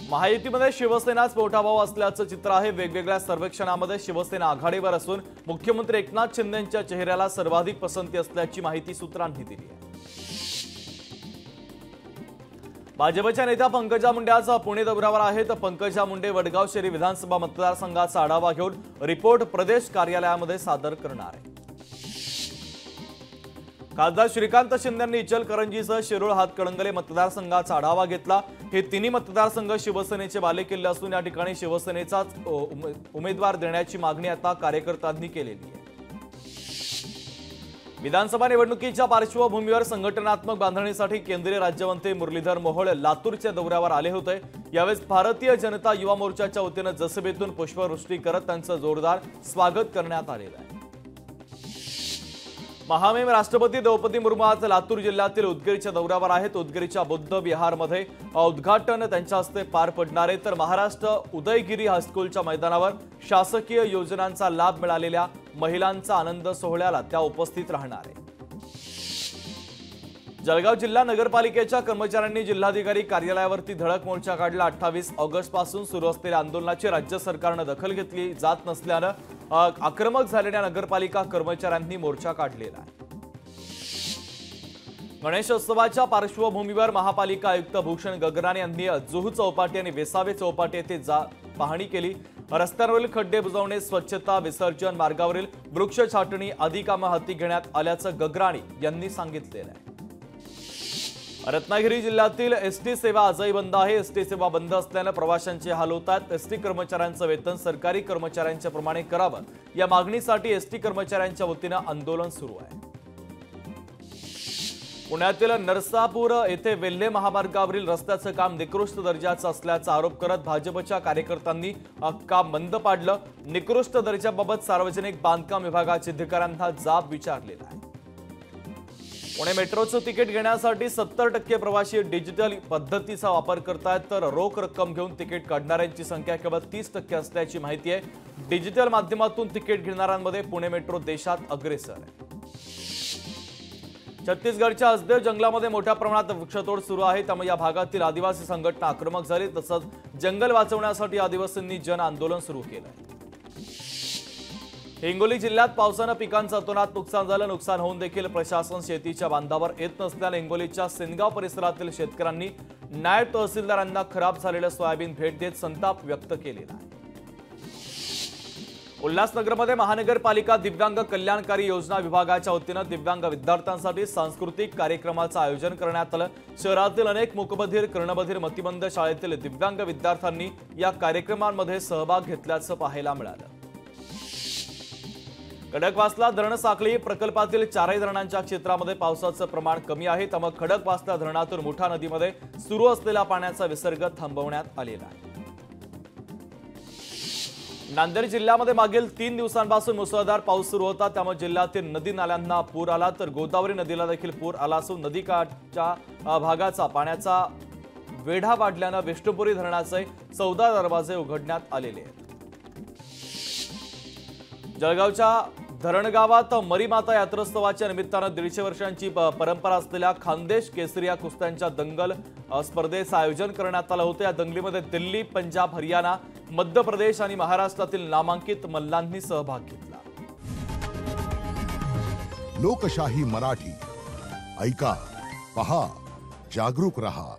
महायुतीमध्ये शिवसेनाच मोठा भाव असल्याचं चित्र आहे। वेगवेगळ्या सर्वेक्षणामध्ये शिवसेना आघाडीवर असून मुख्यमंत्री एकनाथ शिंदेंच्या चेहऱ्याला सर्वाधिक पसंती असल्याची माहिती सूत्रांनी दिली आहे। भाजपच्या नेत्या पंकजा मुंडे आज पुणे दौऱ्यावर आहेत। पंकजा मुंडे वडगाव शहरी विधानसभा मतदारसंघाचा आढावा घेऊन रिपोर्ट प्रदेश कार्यालयामध्ये सादर करणार आहे। खासदार श्रीकांत शिंदेंनी इचलकरंजीसह शिरोळ हातकणंगले मतदारसंघाचा आढावा घेतला। हे तिन्ही मतदारसंघ शिवसेनेचे बालेकिल्ले असून या ठिकाणी शिवसेनेचाच उमेदवार देण्याची मागणी आता कार्यकर्त्यांनी केलेली आहे। विधानसभा निवडणुकीच्या पार्श्वभूमीवर संघटनात्मक बांधणीसाठी केंद्रीय राज्यमंत्री मुरलीधर मोहोळ लातूरच्या दौऱ्यावर आले होते। यावेळी भारतीय जनता युवा मोर्चाच्या वतीने जसबेतून पुष्पवृष्टी करत त्यांचं जोरदार स्वागत करण्यात आलेलं आहे। महामहिम राष्ट्रपती द्रौपदी मुर्मू आज लातूर जिल्ह्यातील उदगीरच्या दौऱ्यावर आहेत। उदगीरच्या बुद्ध विहारमध्ये उद्घाटन त्यांच्या हस्ते पार पडणार आहे। तर महाराष्ट्र उदयगिरी हायस्कूलच्या मैदानावर शासकीय योजनांचा लाभ मिळालेल्या महिलांचा आनंद सोहळ्याला त्या उपस्थित राहणार आहे। जळगाव जिल्हा नगरपालिकेच्या कर्मचाऱ्यांनी जिल्हाधिकारी कार्यालयावरती धडक मोर्चा काढला। 28 ऑगस्ट पासून सुरू असलेल्या आंदोलनाची राज्य सरकारने दखल घेतली जात नसल्याने आक्रमक झालेल्या नगरपालिका कर्मचाऱ्यांनी मोर्चा काढलेला आहे। गणेशोत्सवाच्या पार्श्वभूमीवर महापालिका आयुक्त भूषण गगराने यांनी जुहू चौपाटी आणि वेसावे चौपाटी येथे पाहणी केली। रस्त्यांवरील खड्डे बुजवणे, स्वच्छता, विसर्जन मार्गावरील वृक्ष छाटणी आदी कामे हाती घेण्यात आल्याचं गगराणी यांनी सांगितलेलं आहे। रत्नागिरी जिल्ह्यातील एसटी सेवा आजही बंद आहे। एसटी सेवा बंद असल्याने प्रवाशांचे हाल होतात। एसटी कर्मचाऱ्यांचं वेतन सरकारी कर्मचाऱ्यांच्या प्रमाणे करावं या मागणीसाठी एसटी कर्मचाऱ्यांच्या वतीने आंदोलन सुरू आहे। पुण्यातील नरसापूर येथे वेल्हे महामार्गावरील रस्त्याचं काम निकृष्ट दर्जाचं असल्याचा आरोप करत भाजपच्या कार्यकर्त्यांनी काम बंद पाडलं। निकृष्ट दर्जाबाबत सार्वजनिक बांधकाम विभागाच्या अधिकाऱ्यांना जाब विचारलेला आहे। पुणे मेट्रोचं तिकीट घेण्यासाठी 70% प्रवासी डिजिटल पद्धतीचा वापर करतात, तर रोख रक्कम घेऊन तिकीट काढणाऱ्यांची संख्या केवळ 30% असल्याची माहिती आहे। डिजिटल माध्यमातून तिकीट घेणाऱ्यांमध्ये पुणे मेट्रो देशात अग्रेसर आहे। छत्तीसगडच्या हसदेव जंगलामध्ये मोठ्या प्रमाणात वृक्षतोड सुरू आहे, त्यामुळे या भागातील आदिवासी संघटना आक्रमक झाली। तसंच जंगल वाचवण्यासाठी आदिवासींनी जन आंदोलन सुरू केलं आहे। हिंगोली जिल्ह्यात पावसानं पिकांचं अतोनात नुकसान झालं। नुकसान होऊन देखील प्रशासन शेतीच्या बांधावर येत नसल्याने हिंगोलीच्या सेनगाव परिसरातील शेतकऱ्यांनी नायब तहसीलदारांना खराब झालेलं सोयाबीन भेट देत संताप व्यक्त केलेला आहे। उल्हासनगरमध्ये महानगरपालिका दिव्यांग कल्याणकारी योजना विभागाच्या वतीने दिव्यांग विद्यार्थ्यांसाठी सांस्कृतिक कार्यक्रमाचं आयोजन करण्यात आलं। शहरातील अनेक मूकबधीर, कर्णबधीर, मतिमंद शाळेतील दिव्यांग विद्यार्थ्यांनी या कार्यक्रमांमध्ये सहभाग घेतल्याचं पाहायला मिळालं। खडकवासला धरण साखळी प्रकल्पातील 4 धरणांच्या क्षेत्रामध्ये पावसाचं प्रमाण कमी आहे, त्यामुळे खडकवासला धरणातून मुठा नदीमध्ये सुरू असलेला पाण्याचा विसर्ग थांबवण्यात आलेला आहे। नांदेड जिल्ह्यामध्ये मागील 3 दिवसांपासून मुसळधार पाऊस सुरू होता, त्यामुळे जिल्ह्यातील नदी नाल्यांना पूर आला, तर गोदावरी नदीला देखील पूर आला असून नदीकाठच्या भागाचा पाण्याचा वेढा वाढल्याने विष्णुपुरी धरणाचे 14 दरवाजे उघडण्यात आलेले आहेत। जळगावच्या धरणगावात मरीमाता यात्रोत्सवाच्या निमित्तानं 150 वर्षांची परंपरा असलेल्या खानदेश केसरिया कुस्त्यांच्या दंगल स्पर्धेचं आयोजन करण्यात आलं होतं। या दंगलीमध्ये दिल्ली, पंजाब, हरियाणा, मध्य प्रदेश आणि महाराष्ट्रातील नामांकित मल्लांनी सहभाग घेतला। लोकशाही मराठी ऐका, पहा, जागरूक रहा।